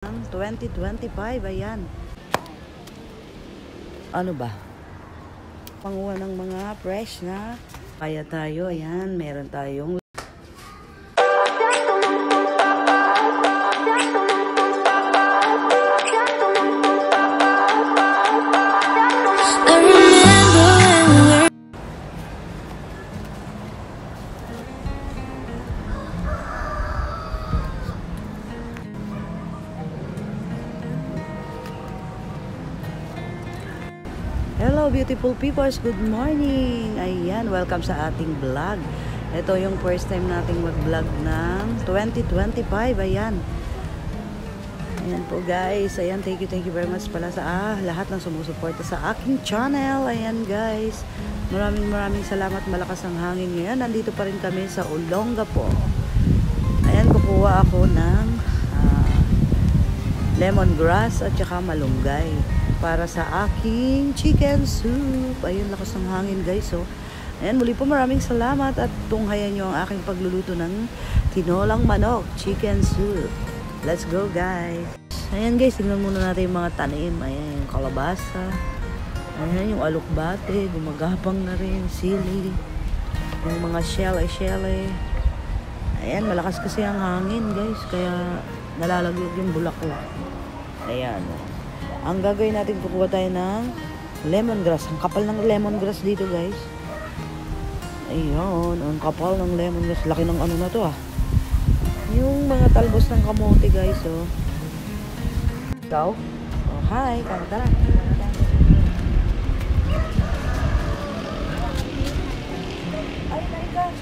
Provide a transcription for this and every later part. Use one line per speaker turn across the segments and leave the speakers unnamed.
2025, ayan. Ano ba? Panguha ng mga fresh na kaya tayo, ayan, meron tayong hello beautiful peoples, good morning. Ayan, welcome sa ating vlog. Ito yung first time nating mag-vlog ng 2025. Ayan. Ayan po guys. Ayan, thank you very much pala sa lahat ng sumusuporta sa aking channel. Ayan guys. Maraming salamat. Malakas ang hangin ngayon. Nandito pa rin kami sa Olongapo. Ayan, kukuha ako ng lemongrass at saka malunggay para sa aking chicken soup. Ayun, lakas ng hangin guys. So, ayan, muli po maraming salamat at tunghayan nyo ang aking pagluluto ng tinolang manok chicken soup. Let's go guys. Ayan guys, tingnan muna natin yung mga tanim. Ayan, yung kalabasa. Ayan, yung alukbate. Gumagapang na rin. Sili. Yung mga shell-ay. Ayan, malakas kasi ang hangin guys. Kaya nalalaglag yung bulaklak. Ayan. Ang gagawin natin, kukuha tayo ng lemongrass. Ang kapal ng lemongrass dito guys. Ayan, ang kapal ng lemongrass. Laki ng ano na to yung mga talbos ng kamote guys. Oh. Ikaw? Oh, hi, tara. Ay, naika.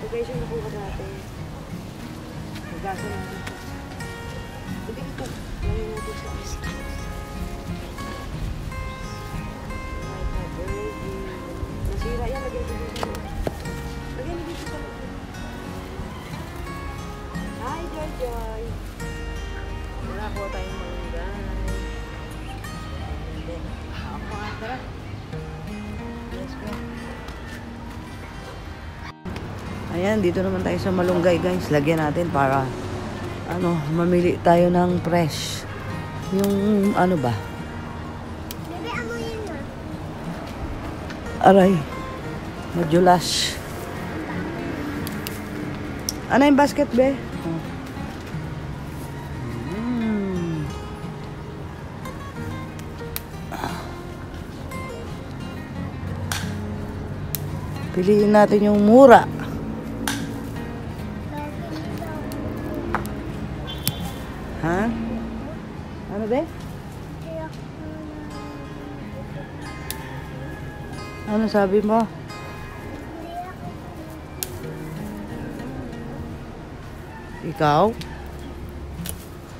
Guys, yung nakuha natin. Magasa natin. Hindi ito. Lagyan natin sa ice. Nasira yan. Lagyan natin dito. Lagyan natin dito sa loob. Hi, Joy. Nakakuha tayong malunggay. Hindi. Ako nga. Tara. Let's go. Ayan, dito naman tayo sa malunggay guys. Lagyan natin para mamili tayo ng fresh. Yung ano ba?
Bebe, amoyin na.
Aray. Madulas. Ano yung basket, be? Piliin natin yung mura. Ha? Ano be? Ano sabi mo? Ikaw?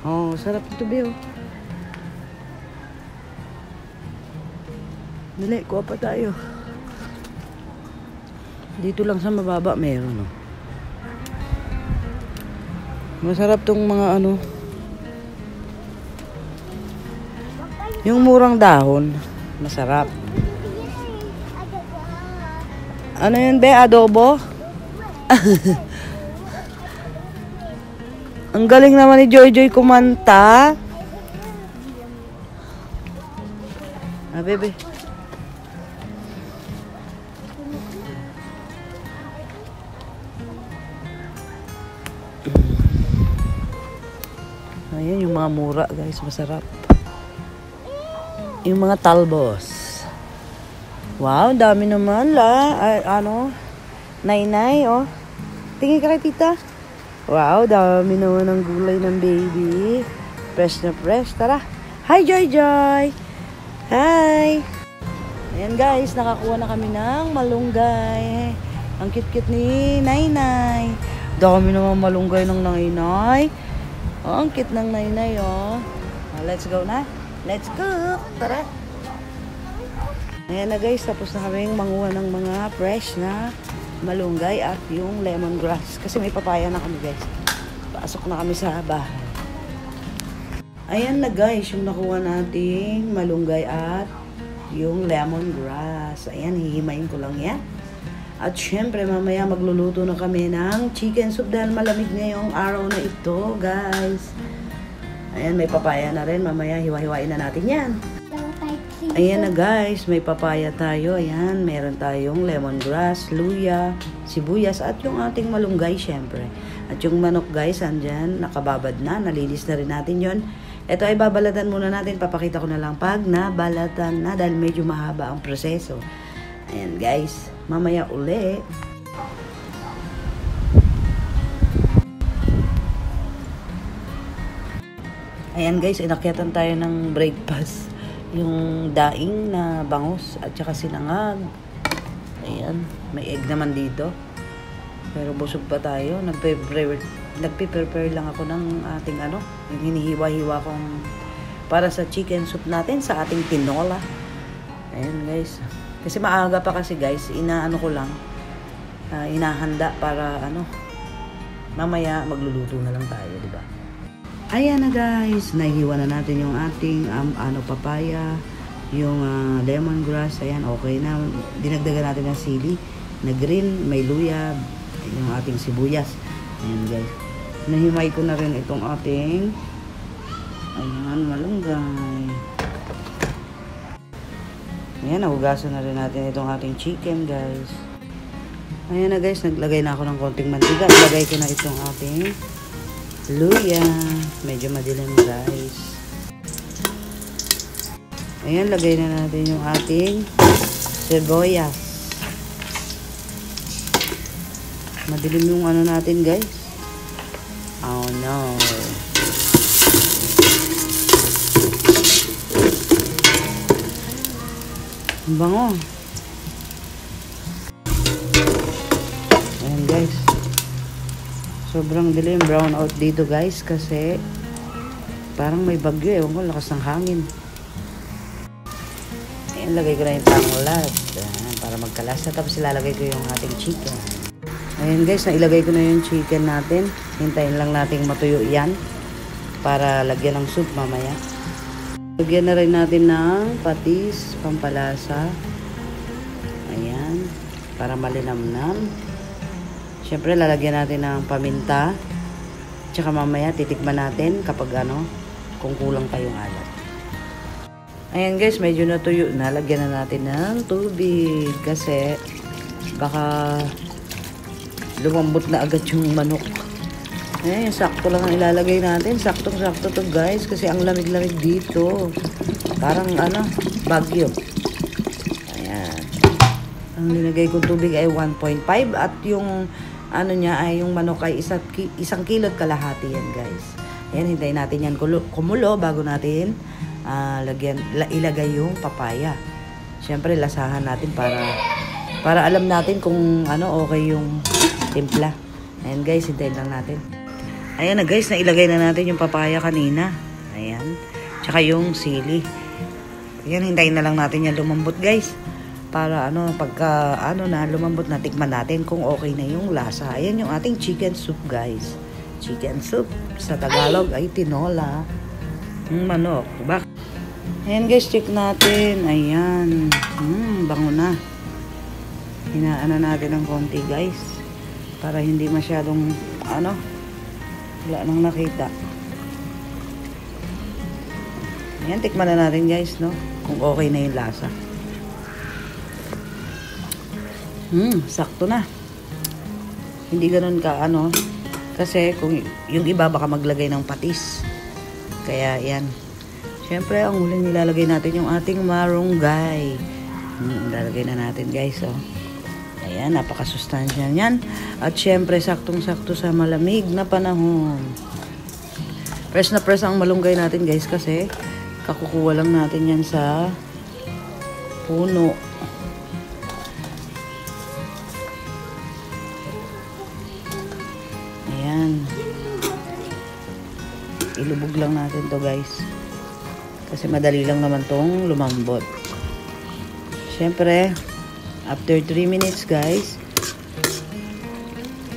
Oh, sarap ito be oh. Dali, kuha pa tayo. Dito lang sa mababa meron oh. Masarap tong mga yung murang dahon, masarap. Ano yun, be? Adobo? Ang galing naman ni Joy kumanta. Bebe. Ayan, yung mga mura, guys. Masarap. Yung mga talbos. Wow, dami naman Nay, oh. Tingin ka kay tita. Wow, dami naman ng gulay ng baby. Fresh na fresh. Tara. Hi, Joy. Hi. Ayan guys, nakakuha na kami ng malunggay. Ang cute-cute ni Nainay. Dami naman malunggay ng Nainay. Oh, ang cute ng Nainay, oh. Let's go na. Let's cook. Tara. Ayan na guys, tapos na kaming manguha ng mga fresh na malunggay at yung lemongrass. Kasi may papaya na kami guys. Pasok na kami sa bahay. Ayan na guys, yung nakuha nating malunggay at yung lemongrass. Ayan, hihimayin ko lang yan. At syempre, mamaya magluluto na kami ng chicken soup dahil malamig ngayong araw na ito, guys. Ayan, may papaya na rin. Mamaya, hiwa-hiwain na natin yan. Ayan na guys, may papaya tayo. Ayan, meron tayong lemongrass, luya, sibuyas, at yung ating malunggay, syempre. At yung manok guys, andyan, nakababad na. Nalinis na rin natin yon. Ito ay babalatan muna natin. Papakita ko na lang pag nabalatan na dahil medyo mahaba ang proseso. Ayan guys, mamaya uli. Ayan guys, inakyatan tayo ng breakfast. Yung daing na bangus at saka sinangag. Ayan, may egg naman dito. Pero busog pa tayo. Nagpe-prepare lang ako ng ating yung hinihiwa-hiwa kong para sa chicken soup natin sa ating tinola. Ayan guys. Kasi maaga pa kasi guys, inaano ko lang, inahanda para mamaya magluluto na lang tayo, di ba? Ayan na guys, nahihiwa na natin yung ating papaya, yung lemongrass. Ayan, okay na. Dinagdagan natin ng sili na green, may luya, yung ating sibuyas. Ayan guys. Nahimay ko na rin itong ating malunggay. Ayan, nahugasan na rin natin itong ating chicken guys. Ayan na guys, naglagay na ako ng konting mantika. Ilagay ko na itong ating luya. Medyo madilim guys. Ayan, lagay na natin yung ating sibuyas. Madilim yung natin guys. Oh no. Ang bango. Ayan guys. Sobrang dilim. Brown out dito guys. Kasi parang may bagyo. Ewan ko, lakas ng hangin. Ayan, lagay ko na yung panglat. Para magkalasa. Tapos ilalagay ko yung ating chicken. Ayan guys, nailagay ko na yung chicken natin. Hintayin lang natin matuyo yan para lagyan ng soup mamaya. Lagyan na rin natin ng patis, pampalasa. Ayan, para malinamnam. Siyempre, lalagyan natin ng paminta. Tsaka mamaya, titikman natin kapag kung kulang pa yung alat. Ayan guys, medyo natuyo na. Lagyan na natin ng tubig kasi baka lumambot na agad yung manok. Eh, sakto lang ang ilalagay natin. Saktong-sakto to guys. Kasi ang lamig-lamig dito. Parang bagyo. Ayan. Ang linagay kong tubig ay 1.5. At yung niya ay yung manok ay 1 kilot kalahati yan guys. Ayan, hintayin natin yan kumulo bago natin ilagay yung papaya. Siyempre, lasahan natin para alam natin kung okay yung timpla. Ayan guys, hintayin lang natin. Ayan na guys, nailagay na natin yung papaya kanina. Ayan. Tsaka yung sili. Ayan, hintayin na lang natin yan lumambot guys. Para pagka lumambot na, tikman natin kung okay na yung lasa. Ayan yung ating chicken soup guys. Chicken soup. Sa Tagalog ay tinola. Yung manok. Diba? Ayan guys, check natin. Ayan. Bango na. Hinaan na natin ng konti guys. Para hindi masyadong wala nang nakita. Ayan, tikman na natin guys, no? Kung okay na yung lasa. Sakto na. Hindi ganun ka, kasi kung yung iba baka maglagay ng patis. Kaya, yan. Siyempre, ang huling nilalagay natin yung ating marunggay. Nilalagay na natin guys, oh. Ayan, napakasustansya niyan. At syempre, saktong-sakto sa malamig na panahon. Press na press ang malunggay natin guys kasi kakukuha lang natin yan sa puno. Ayan. Ilubog lang natin to guys. Kasi madali lang naman tong lumambot. Siyempre, after 3 minutes guys,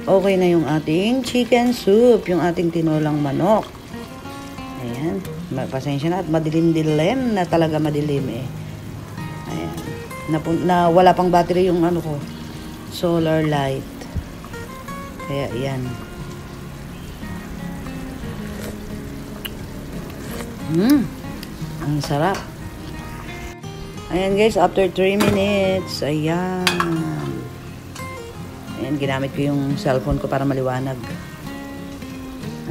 okay na yung ating chicken soup, yung ating tinolang manok. Ayan. Pasensya na at madilim-dilim na talaga madilim eh. Ayan. Wala pang battery yung ano ko. Solar light. Kaya yan. Ang sarap. Ayan guys, after 3 minutes. Ayan. Ayan, ginamit ko yung cellphone ko para maliwanag.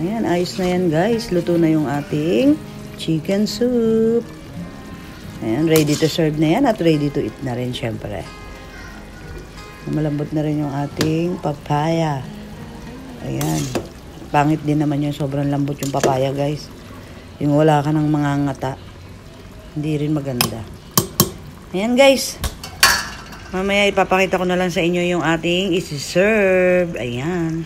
Ayan, ayos na yan guys. Luto na yung ating chicken soup. Ayan, ready to serve na yan at ready to eat na rin syempre. Malambot na rin yung ating papaya. Ayan. Pangit din naman yung sobrang lambot yung papaya guys. Yung wala ka ng mga ngata. Hindi rin maganda. Ayan guys. Mamaya ipapakita ko na lang sa inyo yung ating isi-serve. Ayan.